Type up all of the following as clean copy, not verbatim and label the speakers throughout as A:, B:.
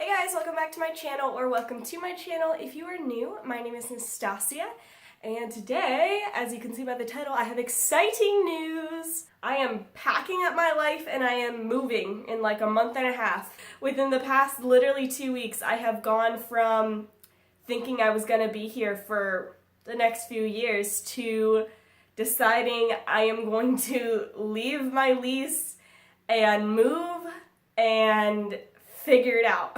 A: Hey guys, welcome back to my channel, or welcome to my channel. If you are new, my name is Nastasia, and today, as you can see by the title, I have exciting news. I am packing up my life and I am moving in like a month and a half. Within the past literally 2 weeks, I have gone from thinking I was gonna be here for the next few years to deciding I am going to leave my lease and move and figure it out.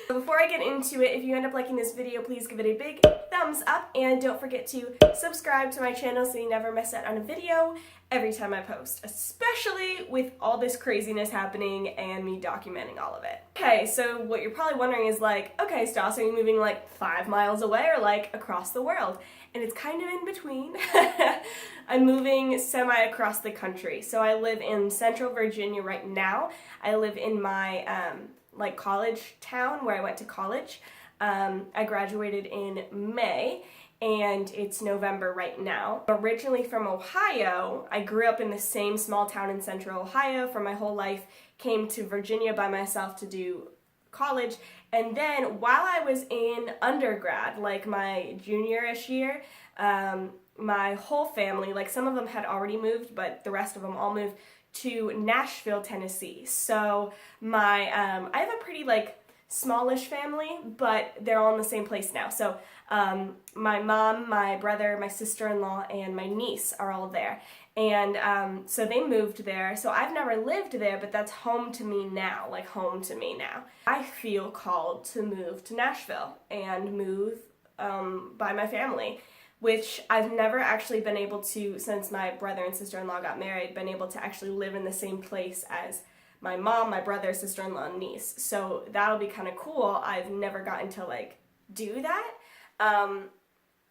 A: Before I get into it, if you end up liking this video, please give it a big thumbs up and don't forget to subscribe to my channel so you never miss out on a video every time I post, especially with all this craziness happening and me documenting all of it. Okay, so what you're probably wondering is like, okay, Stas, are you moving like 5 miles away or like across the world? And it's kind of in between. I'm moving semi across the country. So I live in Central Virginia right now. I live in my like college town where I went to college. I graduated in May and it's November right now. Originally from Ohio, I grew up in the same small town in Central Ohio for my whole life, came to Virginia by myself to do college, and then while I was in undergrad, like my junior-ish year, my whole family, like some of them had already moved, but the rest of them all moved to Nashville, Tennessee. So my I have a pretty like smallish family, but they're all in the same place now. So my mom, my brother, my sister-in-law, and my niece are all there. And so they moved there. So I've never lived there, but that's home to me now, like home to me now. I feel called to move to Nashville and move by my family, which I've never actually been able to, since my brother and sister-in-law got married, been able to actually live in the same place as my mom, my brother, sister-in-law, and niece. So that'll be kind of cool. I've never gotten to like do that.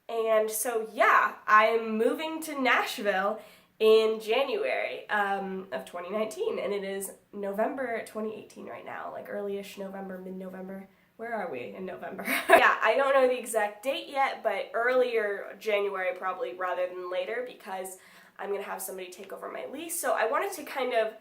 A: And so yeah, I'm moving to Nashville in January of 2019, and it is November 2018 right now, like early-ish November, mid-November. Where are we in November? Yeah, I don't know the exact date yet, but earlier January probably rather than later, because I'm gonna have somebody take over my lease. So I wanted to kind of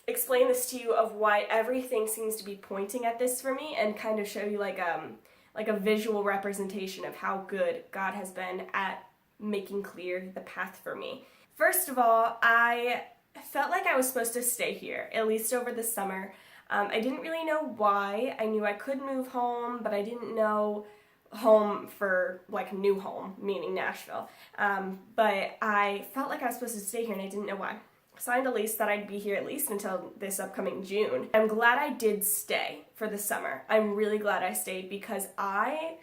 A: explain this to you of why everything seems to be pointing at this for me, and kind of show you like a visual representation of how good God has been at making clear the path for me. First of all, I felt like I was supposed to stay here, at least over the summer. I didn't really know why. I knew I could move home, but I didn't know home for like new home, meaning Nashville. But I felt like I was supposed to stay here and I didn't know why. Signed a lease that I'd be here at least until this upcoming June. I'm glad I did stay for the summer. I'm really glad I stayed because I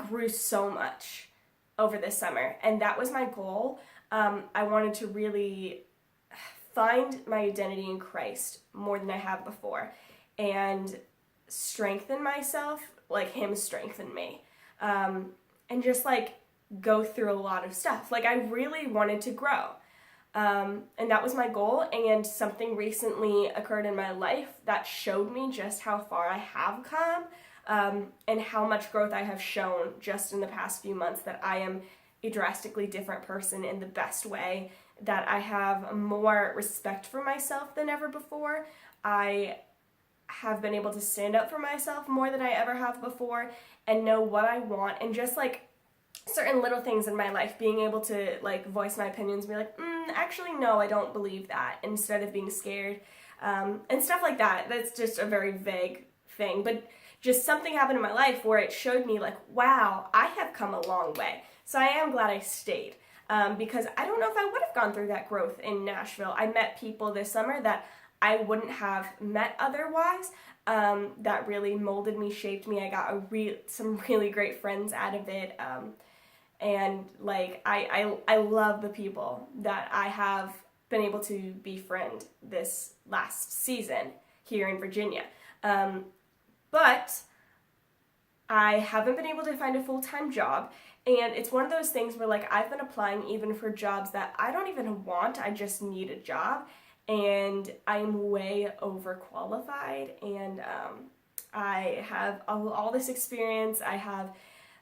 A: grew so much over this summer, and that was my goal. I wanted to really find my identity in Christ more than I have before and strengthen myself like Him strengthened me, and just like go through a lot of stuff. Like I really wanted to grow, and that was my goal, and something recently occurred in my life that showed me just how far I have come, and how much growth I have shown just in the past few months, that I am a drastically different person in the best way, that I have more respect for myself than ever before. I have been able to stand up for myself more than I ever have before and know what I want, and just like certain little things in my life, being able to like voice my opinions and be like, actually no, I don't believe that, instead of being scared, and stuff like that. That's just a very vague thing, but just something happened in my life where it showed me like, wow, I have come a long way. So I am glad I stayed, because I don't know if I would have gone through that growth in Nashville. I met people this summer that I wouldn't have met otherwise, that really molded me, shaped me. I got some really great friends out of it, and like I love the people that I have been able to befriend this last season here in Virginia. But I haven't been able to find a full-time job, and it's one of those things where like I've been applying even for jobs that I don't even want, I just need a job, and I'm way overqualified, and I have all this experience. I have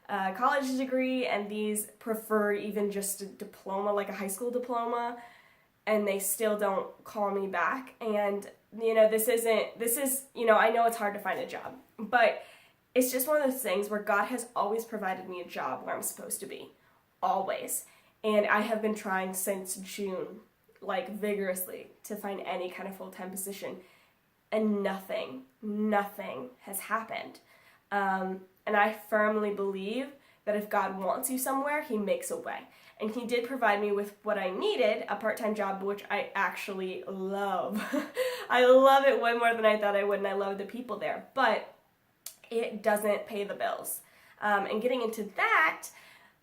A: a college degree, and these prefer even just a diploma, like a high school diploma, and they still don't call me back. And this is, I know it's hard to find a job, but it's just one of those things where God has always provided me a job where I'm supposed to be. Always. And I have been trying since June, like vigorously, to find any kind of full-time position. And nothing has happened. And I firmly believe that if God wants you somewhere, he makes a way. And he did provide me with what I needed, a part-time job, which I actually love. I love it way more than I thought I would, and I love the people there. But it doesn't pay the bills. And getting into that,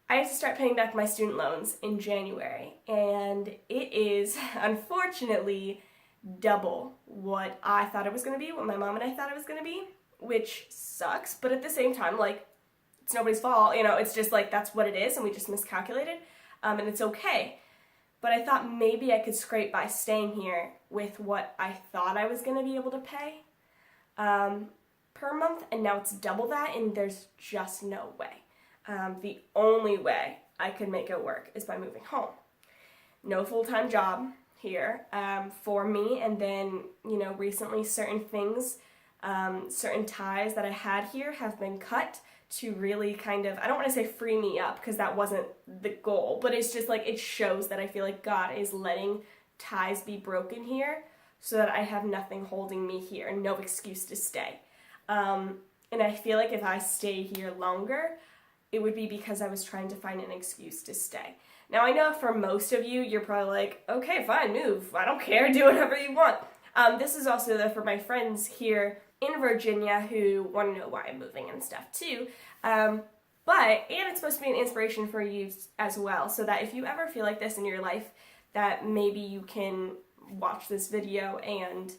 A: I had to start paying back my student loans in January. And it is, unfortunately, double what I thought it was going to be, what my mom and I thought it was going to be, which sucks. But at the same time, like, it's nobody's fault. It's just like, that's what it is, and we just miscalculated. And it's okay. But I thought maybe I could scrape by staying here with what I thought I was going to be able to pay per month, and now it's double that, and there's just no way. The only way I could make it work is by moving home. No full-time job here for me, and then, recently certain things, certain ties that I had here have been cut to really kind of, I don't want to say free me up, because that wasn't the goal, but it's just like, it shows that I feel like God is letting ties be broken here so that I have nothing holding me here and no excuse to stay. And I feel like if I stay here longer, it would be because I was trying to find an excuse to stay. Now, I know for most of you, you're probably like, okay, fine, move. I don't care, do whatever you want. This is also though for my friends here in Virginia who want to know why I'm moving and stuff too. And it's supposed to be an inspiration for you as well, so that if you ever feel like this in your life, that maybe you can watch this video and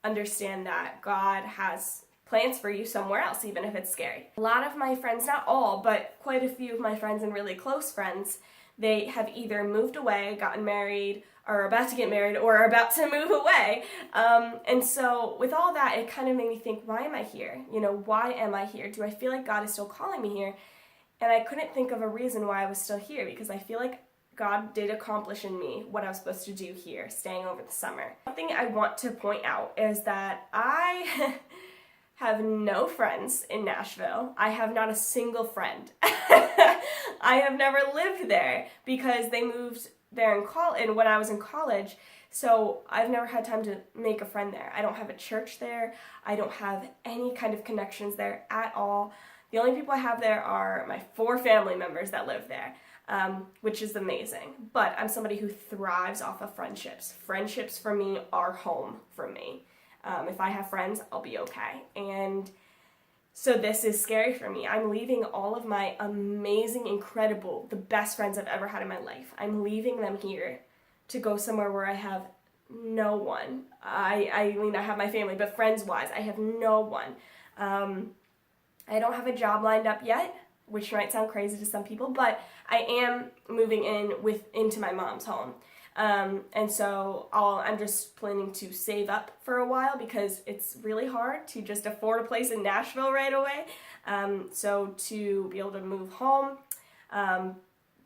A: understand that God has plans for you somewhere else, even if it's scary. A lot of my friends, not all, but quite a few of my friends and really close friends, they have either moved away, gotten married, or are about to get married, or are about to move away. And so with all that, it kind of made me think, why am I here? Why am I here? Do I feel like God is still calling me here? And I couldn't think of a reason why I was still here, because I feel like God did accomplish in me what I was supposed to do here, staying over the summer. Something I want to point out is that I have no friends in Nashville. I have not a single friend. I have never lived there because they moved there when I was in college, so I've never had time to make a friend there. I don't have a church there. I don't have any kind of connections there at all. The only people I have there are my 4 family members that live there, which is amazing. But I'm somebody who thrives off of friendships. Friendships for me are home for me. If I have friends, I'll be okay. And so this is scary for me. I'm leaving all of my amazing, incredible, the best friends I've ever had in my life. I'm leaving them here to go somewhere where I have no one. I mean, I have my family, but friends-wise, I have no one. I don't have a job lined up yet, which might sound crazy to some people, but I am moving into my mom's home. And so I'm just planning to save up for a while, because it's really hard to just afford a place in Nashville right away. So to be able to move home,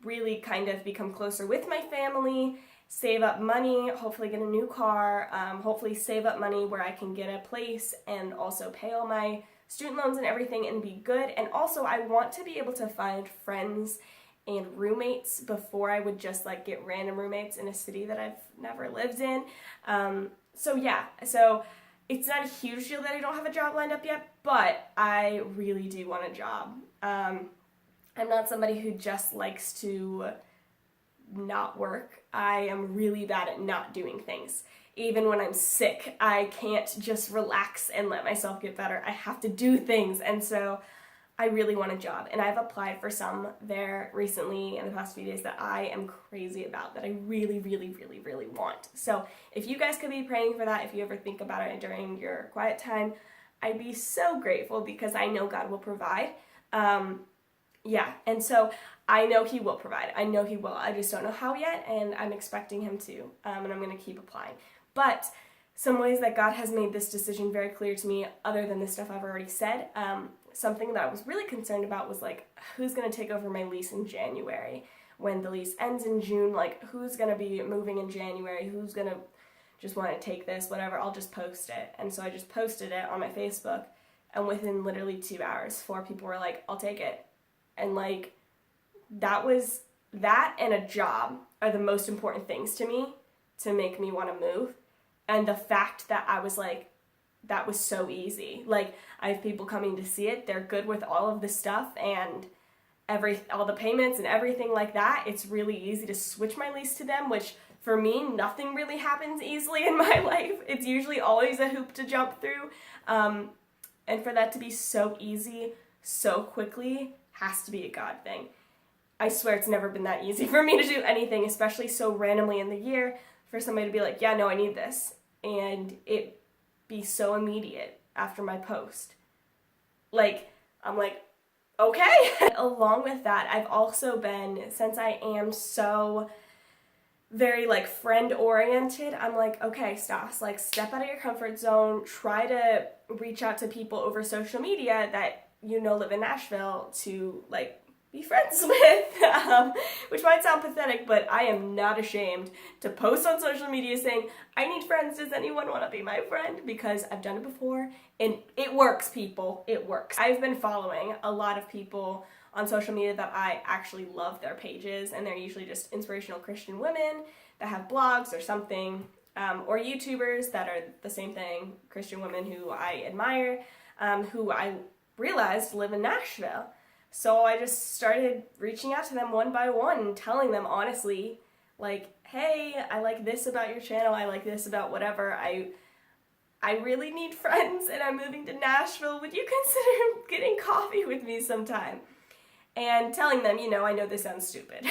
A: really kind of become closer with my family, save up money, hopefully get a new car, hopefully save up money where I can get a place and also pay all my student loans and everything and be good. And also I want to be able to find friends and roommates before I would just like get random roommates in a city that I've never lived in. So it's not a huge deal that I don't have a job lined up yet, but I really do want a job. I'm not somebody who just likes to not work. I am really bad at not doing things. Even when I'm sick, I can't just relax and let myself get better. I have to do things, and so I really want a job, and I've applied for some there recently in the past few days that I am crazy about, that I really, really, really, really want. So if you guys could be praying for that, if you ever think about it during your quiet time, I'd be so grateful, because I know God will provide. And so I know he will provide. I know he will. I just don't know how yet, and I'm expecting him to, and I'm going to keep applying. But some ways that God has made this decision very clear to me, other than the stuff I've already said, something that I was really concerned about was like, who's going to take over my lease in January when the lease ends in June? Like, who's going to be moving in January? Who's going to just want to take this, whatever, I'll just post it. And so I just posted it on my Facebook, and within literally 2 hours, 4 people were like, I'll take it. And like, that and a job are the most important things to me to make me want to move. And the fact that I was like, that was so easy. Like, I have people coming to see it, they're good with all of the stuff and all the payments and everything like that. It's really easy to switch my lease to them, which for me, nothing really happens easily in my life. It's usually always a hoop to jump through. And for that to be so easy, so quickly, has to be a God thing. I swear it's never been that easy for me to do anything, especially so randomly in the year, for somebody to be like, yeah, no, I need this. And it be so immediate after my post. Like, I'm like, okay. Along with that, I've also been, since I am so very like friend oriented, I'm like, okay, Stas, like step out of your comfort zone, try to reach out to people over social media that you know live in Nashville to like be friends with, which might sound pathetic, but I am not ashamed to post on social media saying, I need friends, does anyone want to be my friend? Because I've done it before, and it works, people, it works. I've been following a lot of people on social media that I actually love their pages, and they're usually just inspirational Christian women that have blogs or something, or YouTubers that are the same thing, Christian women who I admire, who I realized live in Nashville. So I just started reaching out to them one by one and telling them honestly, like, hey, I like this about your channel, I like this about whatever, I really need friends and I'm moving to Nashville, would you consider getting coffee with me sometime? And telling them, you know, I know this sounds stupid,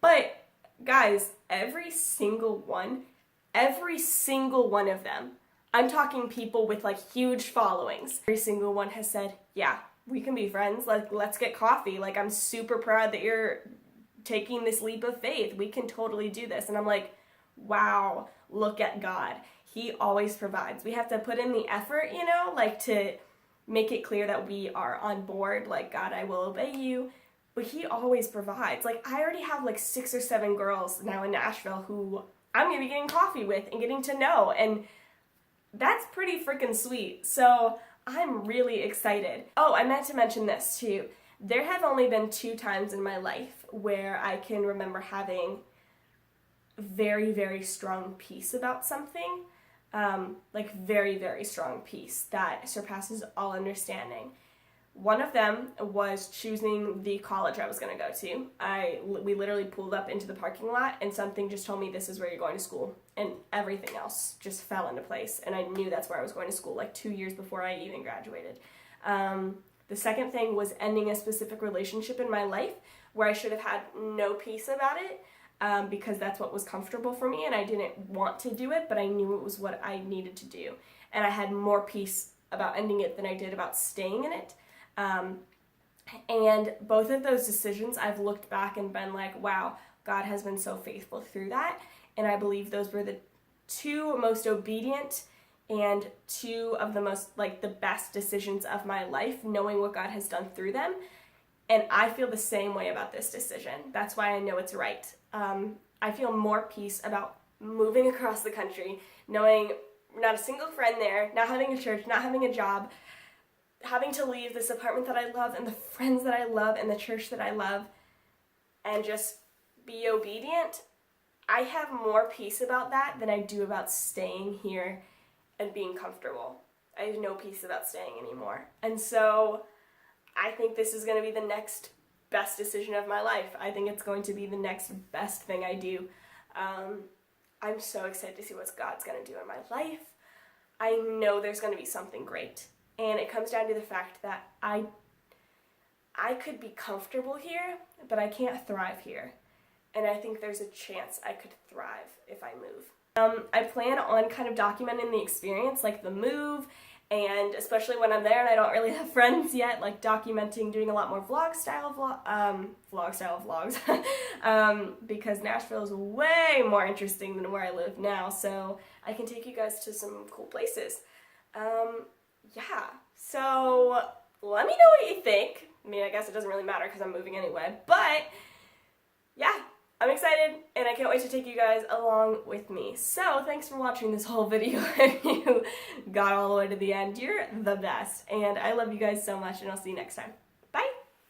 A: but guys, every single one of them, I'm talking people with like huge followings, every single one has said, yeah, we can be friends, like let's get coffee, like I'm super proud that you're taking this leap of faith, we can totally do this. And I'm like, wow, look at God, he always provides. We have to put in the effort, you know, like to make it clear that we are on board, like, God, I will obey you, but he always provides. Like, I already have like 6 or 7 girls now in Nashville who I'm gonna be getting coffee with and getting to know, and that's pretty freaking sweet. So I'm really excited. Oh, I meant to mention this too. There have only been 2 times in my life where I can remember having very, very strong peace about something. Like very, very strong peace that surpasses all understanding. One of them was choosing the college I was going to go to. We literally pulled up into the parking lot and something just told me this is where you're going to school, and everything else just fell into place, and I knew that's where I was going to school like 2 years before I even graduated. The second thing was ending a specific relationship in my life where I should have had no peace about it, because that's what was comfortable for me and I didn't want to do it, but I knew it was what I needed to do. And I had more peace about ending it than I did about staying in it. And both of those decisions, I've looked back and been like, wow, God has been so faithful through that. And I believe those were the 2 most obedient and 2 of the most, like, the best decisions of my life, knowing what God has done through them. And I feel the same way about this decision. That's why I know it's right. I feel more peace about moving across the country, knowing not a single friend there, not having a church, not having a job, having to leave this apartment that I love and the friends that I love and the church that I love, and just be obedient. I have more peace about that than I do about staying here and being comfortable. I have no peace about staying anymore. And so I think this is going to be the next best decision of my life. I think it's going to be the next best thing I do. I'm so excited to see what God's going to do in my life. I know there's going to be something great. And it comes down to the fact that I could be comfortable here, but I can't thrive here. And I think there's a chance I could thrive if I move. I plan on kind of documenting the experience, like the move, and especially when I'm there and I don't really have friends yet, like documenting, doing a lot more vlog style vlogs, because Nashville is way more interesting than where I live now, so I can take you guys to some cool places. Yeah, so let me know what you think. I mean, I guess it doesn't really matter because I'm moving anyway, but yeah, I'm excited, and I can't wait to take you guys along with me. So, thanks for watching this whole video. If you got all the way to the end, you're the best. And I love you guys so much, and I'll see you next time.